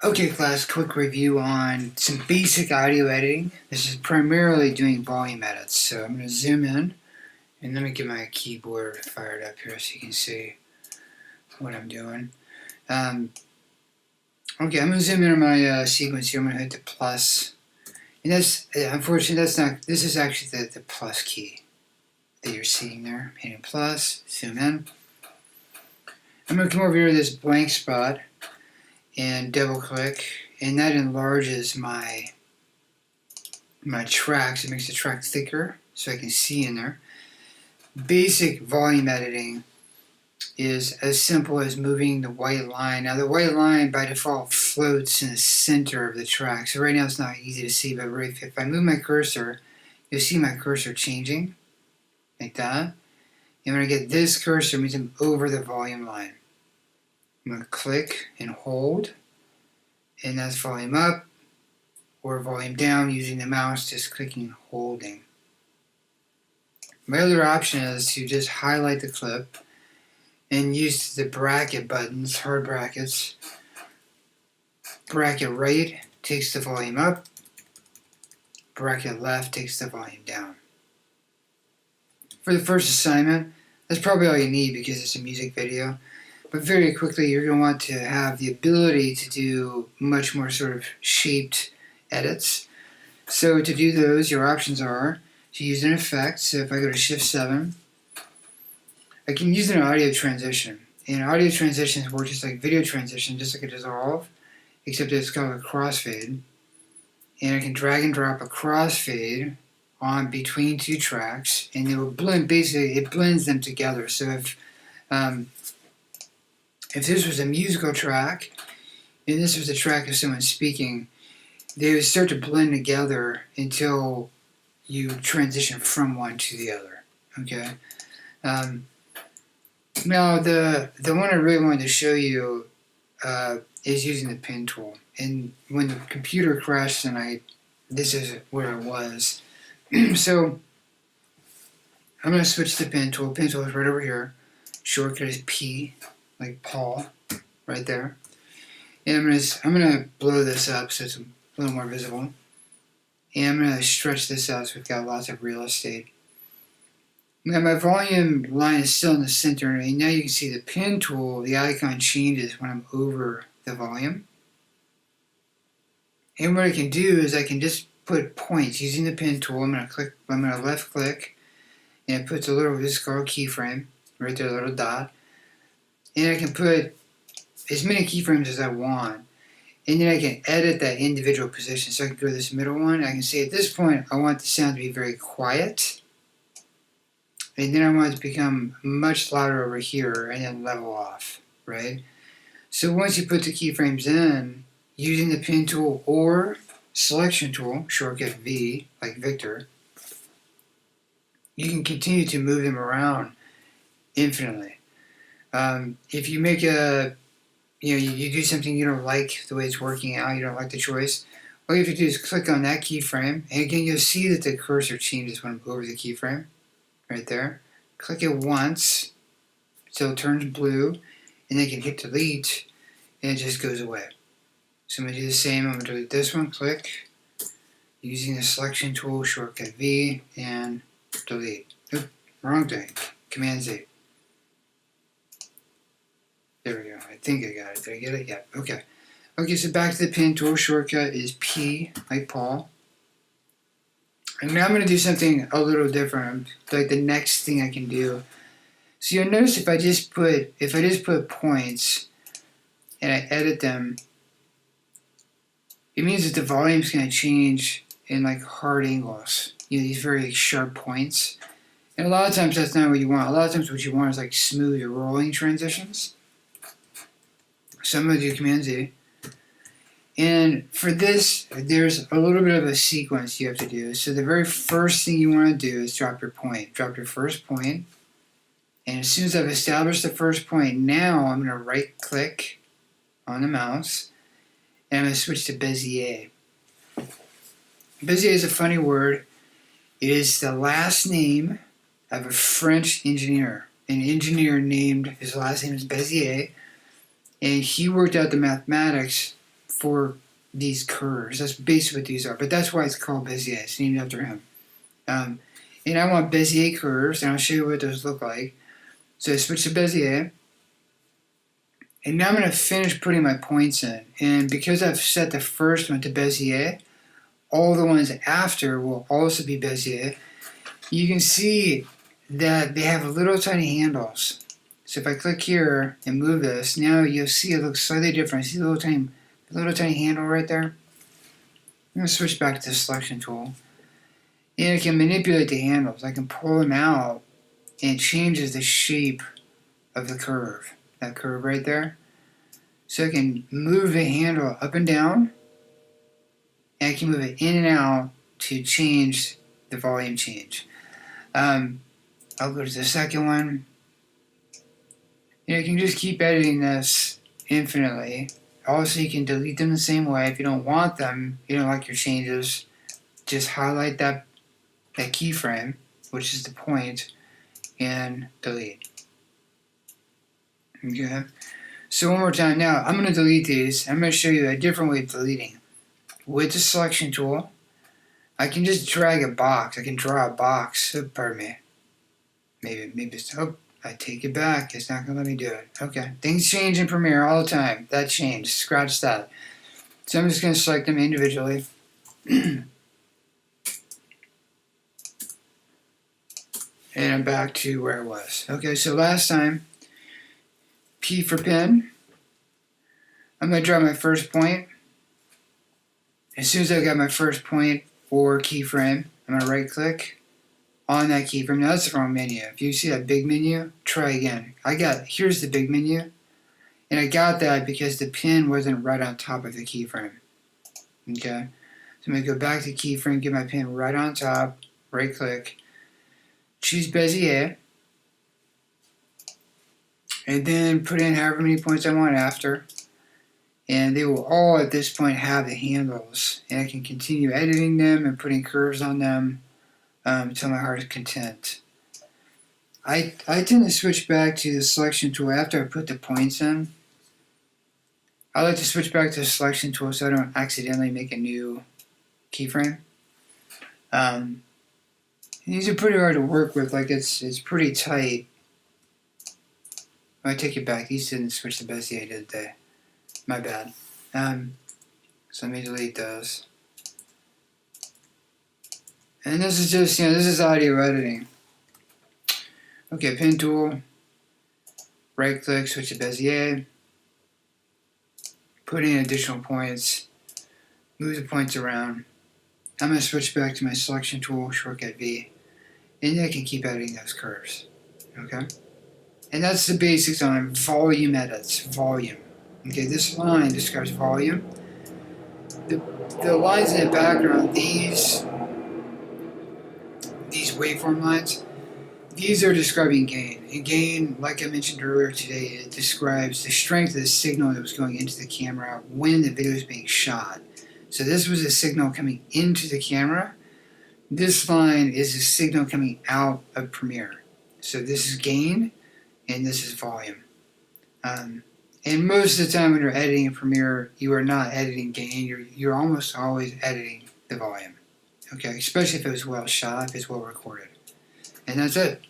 Okay class, quick review on some basic audio editing. This is primarily doing volume edits, so I'm going to zoom in and let me get my keyboard fired up here so you can see what I'm doing. Okay, I'm going to zoom in on my sequence here. I'm going to hit the plus, and that's, unfortunately that's not, this is actually the plus key that you're seeing there. Hitting plus, zoom in. I'm going to come over here to this blank spot and double click, and that enlarges my tracks. It makes the track thicker so I can see in there. Basic volume editing is as simple as moving the white line. Now the white line by default floats in the center of the track, so right now it's not easy to see, but if I move my cursor, you'll see my cursor changing like that. And when I get this cursor, it means I'm over the volume line. I'm going to click and hold, and that's volume up or volume down using the mouse, just clicking and holding. My other option is to just highlight the clip and use the bracket buttons, hard brackets. Bracket right takes the volume up, bracket left takes the volume down. For the first assignment, that's probably all you need because it's a music video. But very quickly, you're going to want to have the ability to do much more sort of shaped edits. So to do those, your options are to use an effect. So if I go to Shift 7, I can use an audio transition. And audio transitions work just like video transition, just like a dissolve, except it's called a crossfade. And I can drag and drop a crossfade on between two tracks, and it will blend. Basically, it blends them together. So if this was a musical track, and this was a track of someone speaking, they would start to blend together until you transition from one to the other. Okay. Now the one I really wanted to show you is using the pen tool. And when the computer crashed tonight, this is where it was. So I'm going to switch to the pen tool. Pen tool is right over here. Shortcut is P, like Paul, right there. And I'm gonna blow this up so it's a little more visible. And I'm gonna stretch this out so we've got lots of real estate. Now my volume line is still in the center, and now you can see the pen tool, the icon changes when I'm over the volume. And what I can do is I can just put points using the pen tool. I'm gonna left click, and it puts a little, this is called keyframe, right there, a little dot. And I can put as many keyframes as I want. And then I can edit that individual position. So I can go to this middle one. I can say at this point, I want the sound to be very quiet. And then I want it to become much louder over here and then level off, right? So once you put the keyframes in, using the pen tool or selection tool, shortcut V, like Victor, you can continue to move them around infinitely. If you make you do something you don't like the way it's working out, you don't like the choice, all you have to do is click on that keyframe, and again you'll see that the cursor changes when I'm over the keyframe, right there. Click it once until it turns blue, and then you can hit delete, and it just goes away. So I'm going to do the same. I'm going to delete this one, click, using the selection tool, shortcut V, and delete. Oop, wrong thing, Command Z. There we go. I think I got it. Did I get it? Yeah. Okay. Okay, so back to the pen tool. Shortcut is P, like Paul. And now I'm going to do something a little different. Like the next thing I can do. So you'll notice if I just put points and I edit them, it means that the volume's going to change in like hard angles. These very sharp points. And a lot of times that's not what you want. A lot of times what you want is like smooth or rolling transitions. So I'm going to do Command Z. And for this, there's a little bit of a sequence you have to do. So the very first thing you want to do is drop your point. Drop your first point. And as soon as I've established the first point, now I'm going to right click on the mouse. And I'm going to switch to bezier. Bezier is a funny word. It is the last name of a French engineer. An engineer named, his last name is Bezier. And he worked out the mathematics for these curves. That's basically what these are, but that's why it's called bezier. It's named after him. And I want bezier curves, and I'll show you what those look like. So I switch to bezier, and now I'm going to finish putting my points in. And because I've set the first one to bezier, all the ones after will also be bezier. You can see that they have little tiny handles. So if I click here and move this, now you'll see it looks slightly different. See the little tiny handle right there? I'm going to switch back to the selection tool. And I can manipulate the handles. I can pull them out, and it changes the shape of the curve. That curve right there. So I can move the handle up and down, and I can move it in and out to change the volume change. I'll go to the second one. You can just keep editing this infinitely. Also, you can delete them the same way. If you don't want them, you don't like your changes, just highlight that keyframe, which is the point, and delete. Okay. So one more time. Now, I'm going to delete these. I'm going to show you a different way of deleting. With the selection tool, I can just drag a box. I can draw a box. Oh, pardon me. Maybe it's, oh, I take it back. It's not going to let me do it. Okay. Things change in Premiere all the time. That changed. Scratch that. So I'm just going to select them individually. And I'm back to where I was. Okay, so last time, P for pen. I'm going to draw my first point. As soon as I got my first point or keyframe, I'm going to right click on that keyframe. Now that's the wrong menu. If you see that big menu, try again. Here's the big menu, and I got that because the pin wasn't right on top of the keyframe. Okay, so I'm going to go back to keyframe, get my pin right on top, right click, choose bezier, and then put in however many points I want after. And they will all at this point have the handles, and I can continue editing them and putting curves on them until my heart's content. I tend to switch back to the selection tool after I put the points in. I like to switch back to the selection tool so I don't accidentally make a new keyframe. These are pretty hard to work with. Like it's pretty tight. I take it back. These didn't switch to bezier, did they? My bad. So let me delete those. And this is just, this is audio editing. Okay, pen tool, right click, switch to bezier, put in additional points, move the points around. I'm going to switch back to my selection tool, shortcut V, and I can keep editing those curves. Okay? And that's the basics on volume edits. Volume. Okay, this line describes volume. The lines in the background, these waveform lines, these are describing gain. And gain, like I mentioned earlier today, it describes the strength of the signal that was going into the camera when the video was being shot. So this was a signal coming into the camera. This line is a signal coming out of Premiere. So this is gain, and this is volume. And most of the time when you're editing in Premiere, you are not editing gain. You're almost always editing the volume. Okay, especially if it was well shot, if it's well recorded. And that's it.